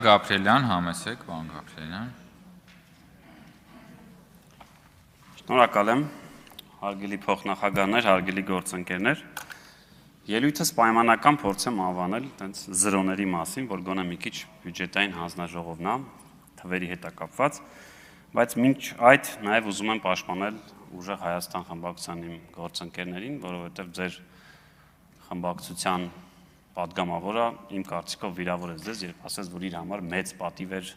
Գաբրիելյան, համեցեք, պարոն Գաբրիելյան։ Շնորհակալ եմ, հարգելի փոխնախագահներ, հարգելի գործընկերներ։ Ելույթս պայմանական փորձեմ անվանել տենց զրոների մասին, որ գոնե մի քիչ բյուջետային հանձնաժողովն է, թվերի հետ կապված, բայց մինչ այդ նաև ուզում եմ պաշտպանել ուժեղ Հայաստան խմբակցության իմ գործընկերներին, որովհետև ձեր խմբակցության պատգամավորը իմ կարծիքով վիրավորեց ձեզ, երբ ասեց, որ իր համար մեծ պատիվ էր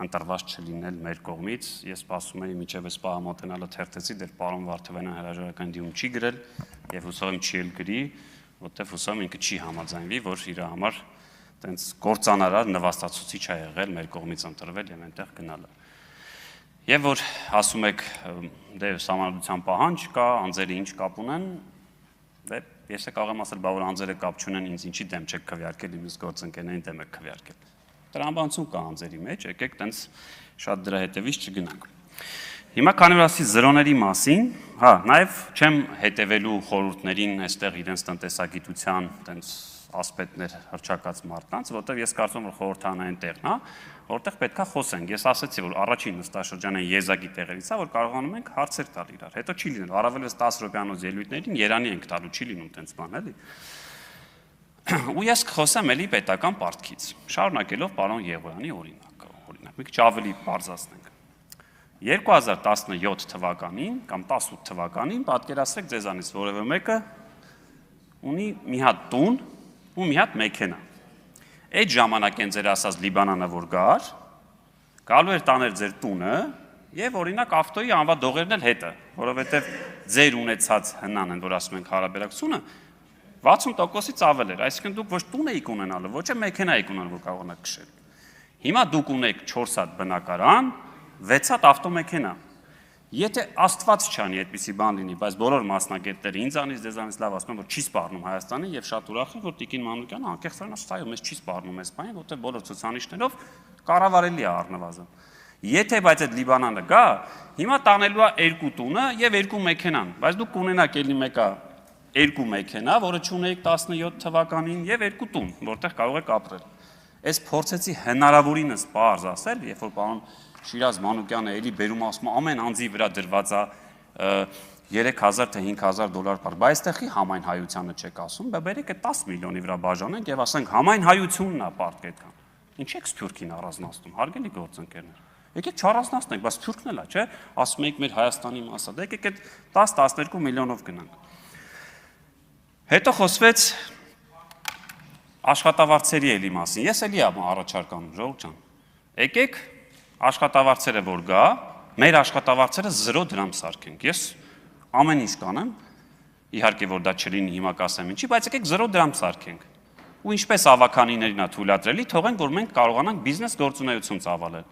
ընտրված չլինել մեր կողմից։ Ես սպասում էի մինչև այս պահը մոտենալը թերթեցի, դեռ պարոն Վարդովյանն հրաժարական դիմում չի գրել եւ հուսով եմ չի էլ գրի, որտեվ հուսով եմ ինքը չի համաձայնվի, որ իր համար տենց կործանարար նվաստացուցիչ է եղել մեր կողմից ընտրվել եւ այնտեղ գնալը։ Եվ որ ասում եք, դե համանդրության պահանջ կա, անձերը ինչ կապ ունեն, դե ես կարող եմ ասել, բա որ անձերը կապ չունեն, ինձ ինչի դեմ չեք քվեարկել, իմս գործընկերներին դեմ եք քվեարկել։ Տրամաբանություն կա անձերի մեջ, եկեք տենց շատ դրա հետևից չգնանք։ Հիմա քանի որ ասի զրոների մասին, նաև չեմ հետևելու խորհուրդներին այստեղ իրենց տնտեսագիտության տենց ասպետներ հրճակած մարդկանց, որտեղ ես կարծում եմ, որ խորհրդանային տեղն է, որտեղ պետքա խոսենք։ Ես ասացի, որ առաջին նստաշրջանային եզակի տեղերից է, որ կարողանում ենք հարցեր տալ իրար։ Հետո չի լինել, առավելևս 10 րոպեանոց ելույթներին Երանի ենք տալու, չի լինում տենց բան, էլի։ Ու ես կխոսեմ էլի պետական պարտքից, շարունակելով պարոն Եղոյանի օրինակ, մի քիչ ավելի բարձրացնենք։ 2017 թվականին կամ 18 թվականին պատկերացրեք ձեզանից որևէ մեկը ունի մի հատ տուն ու մի հատ մեքենա։ Այդ ժամանակ են ձեր ասած Լիբանանը որ գար, գալու էր տաներ ձեր տունը եւ օրինակ ավտոյի անվադողերն էլ հետը, որովհետեւ ձեր ունեցած հնան են, որ ասում ենք հարաբերակցությունը 60%-ից ավել էր, այսինքն դուք ոչ տուն եք ունենալու, ոչ է մեքենա եք ունենալու, որ կարողանաք քշել։ Հիմա դուք ունեք 4 հատ բնակարան, 6 հատ ավտոմեքենա։ Եթե Աստված չանի այդպիսի բան լինի, բայց բոլոր մասնագետները ինձանից դեզանից լավ ասում են, որ չի սպառնում Հայաստանին եւ շատ ուրախ եմ, որ Տիկին Մանուկյանը անկեղծորեն ասում է, այո, մեզ չի սպառնում այս բանը, որտեղ բոլոր ցուցանիշներով կառավարելի է առնվազն։ Եթե բայց այդ Լիբանանը գա, հիմա տանելու է 2 տունը եւ 2 մեքենան, բայց դուք կունենաք ելի մեկը 2 մեքենա, որը չունեիք 17 թվականին եւ 2 տուն, որտեղ կարող եք ապրել։ Այս փորձեցի հնարավորինս պարզ ասել, երբ որ պարոն Շիրազ Մանուկյանը էլի բերում ասում ամեն անձի վրա դրված է 3000 թե 5000 դոլար պար, բայց այստեղի համայն հայությանը չեք ասում, բա բերեք այդ 10 միլիոնի վրա բաժանենք եւ ասենք համայն հայությունն է պարտք այդքան։ Ինչ եք Սփյուռքին առանձնացնում, հարգելի գործընկերներ։ Եկեք չառանձնացնենք, բայց Սփյուռքն էլ է, չէ՞, ասում եք մեր Հայաստանի մասը, դե եկեք այդ 10-12 միլիոնով գնանք։ Հետո խոսվեց աշխատավարձերի էլի մասին։ Ես էլի եմ առաջարկանում, ժողովուրդ ջան։ Եկեք աշխատավարձերը որ գա, մեր աշխատավարձերը 0 դրամ սարքենք։ Ես ամեն ինչ կանեմ, իհարկե որ դա չլինի հիմա կասեմ ինչի, բայց եկեք 0 դրամ սարքենք։ Ու ինչպես ավականիներին է թույլատրելի, թողենք որ մենք կարողանանք բիզնես գործունեություն ծավալել։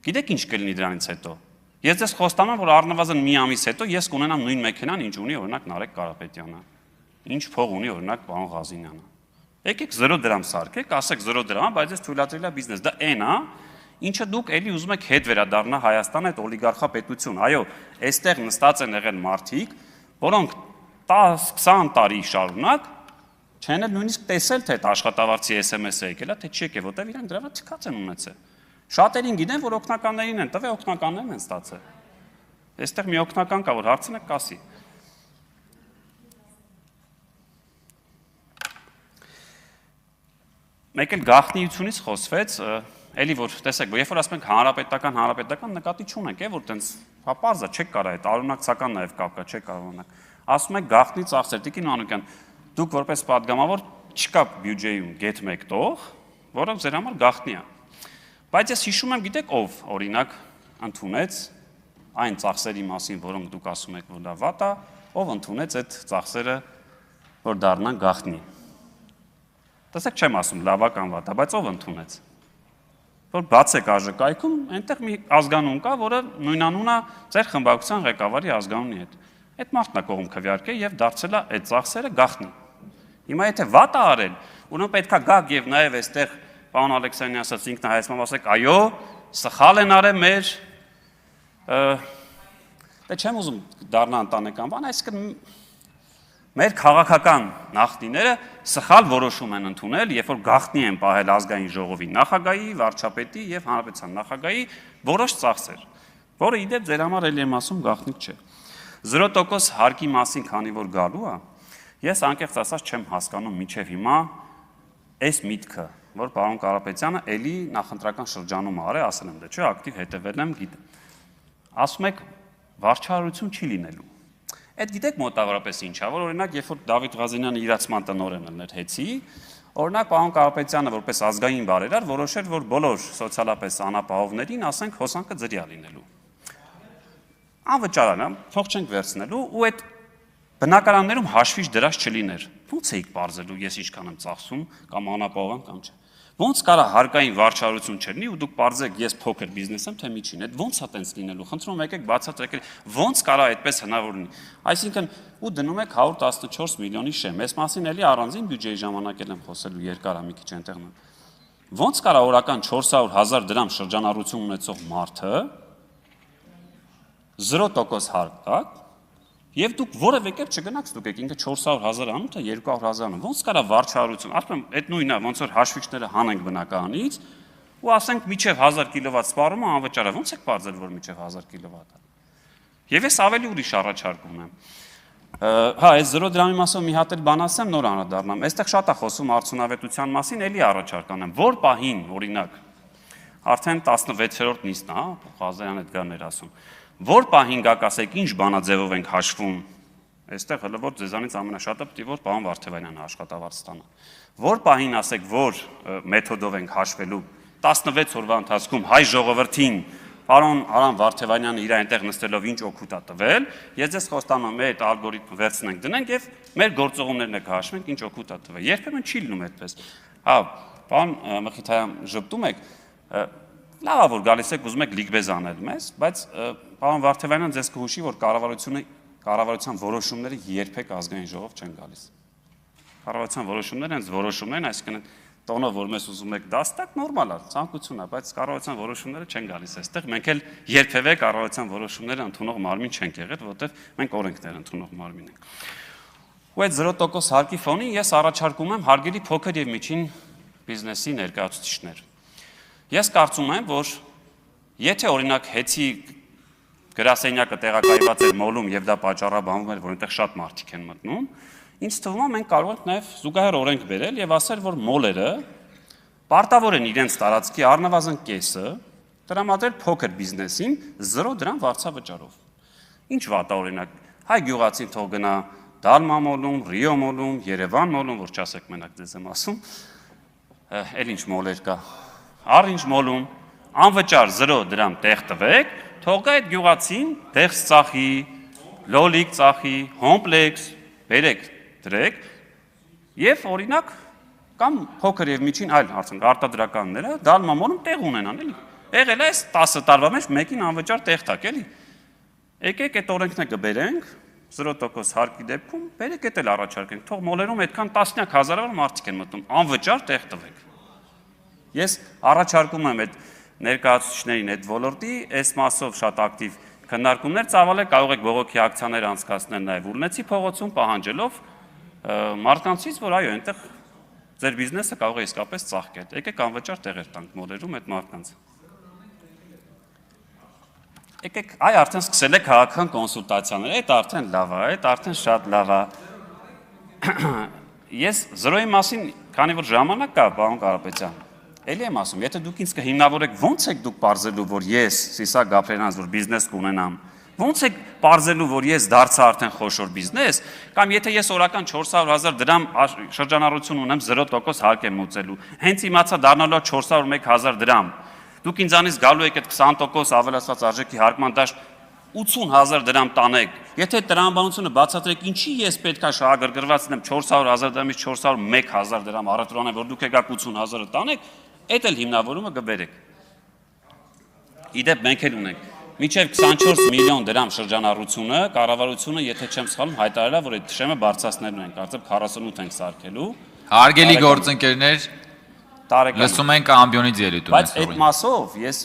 Գիտեք ինչ կլինի դրանից հետո։ Ես ձեզ խոստանում եմ, որ առնվազն մի ամիս հետո ես կունենամ նույն մեքենան, ինչ ունի օրինակ Նարեկ Կարապետյանը, ինչ փող ունի օրինակ պարոն Ղազինյանը։ Եկեք 0 դրամ սարքեք, ասեք 0 դրամ, բայց ես թույլատրելի է բիզնես, դա այն է, ինչը դուք էլի ուզում եք հետ վերադառնա Հայաստան այդ օլիգարխապետություն։ Այո, այստեղ նստած են եղել մարդիկ, որոնք 10-20 տարի շարունակ չեն էլ նույնիսկ տեսել, թե այդ աշխատավարձի SMS-ը եկել է, թե չի եկել, որտեղ իրանք դրա վրա թքած են ունեցել։ Շատերին գիտեն, որ օգնականներին են տվել, օգնականներն են ստացել։ Այստեղ մի օգնական կա, որ հարցնեք կասի։ Մեկ էլ գաղտնիությունից խոսվեց, էլի որ տեսեք, երբ որ ասում ենք հանրապետական նկատի չունենք, որ տենց պարզ է, չեք կարող այդ արունակցական նաև կապ կա, չեք կարողանաք։ Ասում եք գաղտնի ծախսեր, Տիկին Մանուկյան, դուք որպես պատգամավոր չկա բյուջեում գետ 1 տող, որը ձեր համար գաղտնի է։ Բայց ես հիշում եմ, գիտեք ով օրինակ ընդունեց այն ծախսերի մասին, որոնք դուք ասում եք, որ դա վատ է, ով ընդունեց այդ ծախսերը, որ դառնան գաղտնի։ Տեսեք, չեմ ասում լավա կամ վատ է, բայց ով ընդունեց։ Որ բացեք ԱԺԿ-ում, այնտեղ մի ազգանուն կա, որը նույնանուն է ձեր խմբակցության ղեկավարի ազգանունի հետ։ Այդ մարդն է կողմ քվեարկել եւ դարձել է այդ ծախսերը գաղտնի։ Հիմա եթե վատ է արել, ուրեմն պետքա գաք եւ նաեւ այստեղ պարոն Ալեքսանյանը ասաց ինքնահայացման ասեք, այո, սխալ են արել մեր դե չեմ ուզում դառնա ընտանեկան բան, այսինքն մեր քաղաքական նախնիները սխալ որոշում են ընդունել, երբ որ գաղտնի են պահել ազգային ժողովի նախագահի, վարչապետի եւ հանրապետության նախագահի որոշ ծախսեր, որը իդեպ ձեր համար էլի եմ ասում գաղտնիք չէ։ 0% հարկի մասին, քանի որ գալու է, ես անկեղծ ասած չեմ հասկանում մինչև հիմա այս միտքը, որ պարոն Կարապետյանը էլի նախընտրական շրջանում արել, ասել եմ, դե չէ, ակտիվ հետևել եմ, գիտեմ։ Ասում եք, վարչարություն չի լինելու։ Այդ գիտեք մոտավորապես ինչա, որ օրինակ, երբ որ Դավիթ Ղազենյանը իրացման տնօրենն էր հեծի, օրինակ պարոն Կարապետյանը որպես ազգային բարերար որոշեր, որ բոլոր սոցիալապես անապահովներին, ասենք, հոսանքը ձրիա լինելու։ Անվճար է, փող չենք վերցնելու ու այդ բնակարաններում հաշվիչ դրած չլիներ։ Ո՞նց էիք բարձելու, ես ինչքան եմ ծախսում կամ անապահով եմ կամ չէ։ Ոնց կարա հարկային վարչարություն չլինի ու դուք բարձեք ես փոքր բիզնես եմ թե միջին, այդ ոնց է տենց լինելու։ Խնդրում եկեք բացատրեք, ոնց կարա այդպես հնարավոր լինի։ Այսինքն ու դնում եք 114 միլիոնի շեմ։ Այս մասին էլի առանձին բյուջեի ժամանակ եմ խոսելու երկար մի քիչ այնտեղն։ Ոնց կարա օրական 400,000 դրամ շրջանառություն ունեցող մարդը 0% հարկ տակ եւ դուք որևէ կերպ չգնաք ստուգեք ինքը 400,000 անում թե 200,000 անում։ Ոնց կարա վարչարություն, ասում եմ, այդ նույնն է, ոնց որ հաշվիչները հանենք բնականից ու ասենք միջև 1000 կիլովատ սպառումը անվճար է։ Ոնց եք բարձել որ միջև 1000 կիլովատ է։ Եվ ես ավելի ուրիշ առաջարկ ունեմ։ Հա, այս 0 դրամի մասով մի հատ էլ բան ասեմ, նոր անդառնամ։ Այստեղ շատ է խոսում արդյունավետության մասին, էլի առաջարկ անեմ։ Որ պահին, օրինակ, արդեն 16-րդ նիստն է, Ղազարյանը դգարներ ասում։ Որ պահին գաք ասեք ինչ բանաձևով ենք հաշվում, այստեղ հələ որ ձեզանից ամենաշատը պիտի որ պարոն Վարդևանյանը աշխատավարձ ստանա։ Որ պահին ասեք որ մեթոդով ենք հաշվելու 16 օրվա ընթացքում հայ ժողովրդին պարոն Արամ Վարդևանյանը իր այնտեղ նստելով ինչ օգուտ է տվել, ես ձեզ խոստանում եմ այդ ալգորիթմը վերցնենք դնենք եւ մեր գործողումներն եք հաշվենք ինչ օգուտ է տվել։ Երբեմն չի լինում այդպես։ Հա, պարոն Մխիթարյան ժպտում եք, լավ է որ գալիս եք ուզում եք լիգբեզ անել մեզ, բայց պարոն Վարդևանյան ձեզ կհուշի, որ կառավարության որոշումները երբեք ազգային ժողով չեն գալիս։ Կառավարության որոշումները հենց որոշումներն, այսինքն տոնով որ մեզ ուզում եք դաստակ նորմալ է, ցանկություն է, բայց կառավարության որոշումները չեն գալիս այստեղ։ Մենք էլ երբևէ կառավարության որոշումները ընդունող մարմին չենք եղել, որովհետև մենք օրենքներ ընդունող մարմին ենք։ Ու այդ 0% հարկի ֆոնին ես առաջարկում եմ հարգելի փոքր եւ միջին բիզնեսի ներկայացուցիչներ։ Ես կարծում եմ, որ եթե օրինակ հեծի գրասենյակը տեղակայված էր մոլում եւ դա պատճառաբանվում էր, որ այնտեղ շատ մարդիկ են մտնում, ինձ թվում է մենք կարող ենք նաեւ զուգահեռ օրենք բերել եւ ասել, որ մոլերը պարտավոր են իրենց տարածքի առնվազն կեսը տրամադրել փոքր բիզնեսին 0 դրամ վարձավճարով։ Ինչ վատ է օրինակ, հայ գյուղացին թող գնա Դալմա մոլում, Ռիո մոլում, Երևան մոլում, որ չասեք մենակ ձեզ եմ ասում, էլ ինչ մոլեր կա։ Առինչ մոլում անվճար 0 դրամ տեղ տվեք, թող գա այդ գյուղացին դեղս ծախի, լոլիկ ծախի, հոմպլեքս, բերեք, դրեք եւ օրինակ կամ փոքր եւ միջին այլ արդեն արտադրականները Դալմա մոլում տեղ ունենան, էլի։ Եղել է այս 10 տարվա մեջ մեկին անվճար տեղ տակ, էլի։ Եկեք այդ օրենքները կբերենք 0% հարկի դեպքում, բերեք էդ էլ առաջարկենք, թող մոլերում այդքան տասնյակ հազարավոր մարդիկ են մտնում, անվճար տեղ տվեք։ Ես առաջարկում եմ այդ ներկայացուցիչներին այդ ոլորտի, այս մասով շատ ակտիվ քննարկումներ ծավալել, կարող եք բողոքի ակցիաներ անցկացնել նաև Ուլնեցի փողոցում, պահանջելով մարդկանցից, որ այո, այնտեղ ձեր բիզնեսը կարող է իսկապես ծաղկել։ Եկեք անվճար տեղեր տանք մոլերում այդ մարդկանց։ Եկեք, այ արդեն սկսել է քաղաքական կոնսուլտացիաներ, այդ արդեն լավ է, այդ արդեն շատ լավ է։ Ես 0-ի մասին, քանի որ ժամանակ կա, պարոն Կարապետյան, էլի եմ ասում, եթե դուք ինձ կհիմնավորեք, ոնց եք դուք պարզելու, որ ես Սիսակ Գաբրելյանց, որ բիզնես կունենամ, ոնց եք պարզելու, որ ես դարձա արդեն խոշոր բիզնես, կամ եթե ես օրական 400,000 դրամ շրջանառություն ունեմ 0% հարկ եմ մուծելու, հենց իմացա դառնալու 401,000 դրամ, դուք ինձանից գալու եք այդ 20% ավելացված արժեքի հարկման դաշտ 80,000 դրամ տանեք, եթե տրամաբանությունը բացատրեք, ինչի ես պետքա շահագրգռվածնեմ 400,000 դրամից 401,000 դրամ առևտրան, որ դուք եկաք 80,000-ը տանեք, այդ էլ հիմնավորումը կբերեք։ Իդեպ մենք էլ ունենք մինչև 24 միլիոն դրամ շրջանառությունը, կառավարությունը, եթե չեմ սխալվում, հայտարարել է, որ այդ շեմը բարձրացնելու են, կարծեմ 48 ենք սարքելու։ Հարգելի գործընկերներ, լսում ենք ամբիոնից ելույթ ունեցողին։ Բայց այդ մասով ես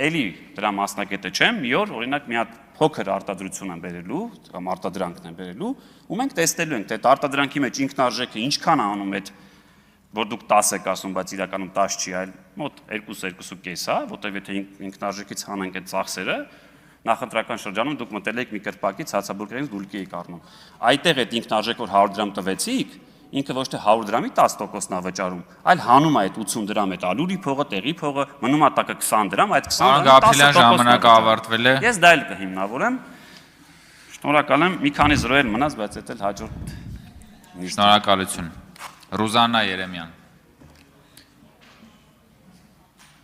էլի դրա մասնակետը չեմ, մի օր օրինակ մի հատ փոքր արտադրություն են բերելու կամ արտադրանքն են բերելու, ու մենք տեսնելու ենք, թե այդ արտադրանքի մեջ ինքնարժեքը ինչքան է անում այդ, որ դուք 10 եք ասում, բայց իրականում 10 չի, այլ մոտ 2-2.5 է, որտեղ եթե ինքնարժեքից հանենք այդ ծախսերը, նախընտրական շրջանում դուք մտել եք մի կրպակից հացաբուրգերից գուլկի եք առնում։ Այդտեղ այդ ինքնարժեքը որ 100 դրամ տվեցիք, ինքը ոչ թե 100 դրամի 10%-ն է վճարում, այլ հանում է այդ 80 դրամ այդ ալուրի փողը, տեղի փողը, մնում է տակը 20 դրամ, այդ 20 դրամը 10%-ն ժամանակը ավարտվել է։ Ես դա էլ կհիմնավորեմ։ Շնորհակալ եմ, մի քանի զրոյեր մնաց, բայց դա էլ հաջորդ Շնորհակալություն։ Ռուզաննա Երեմյան։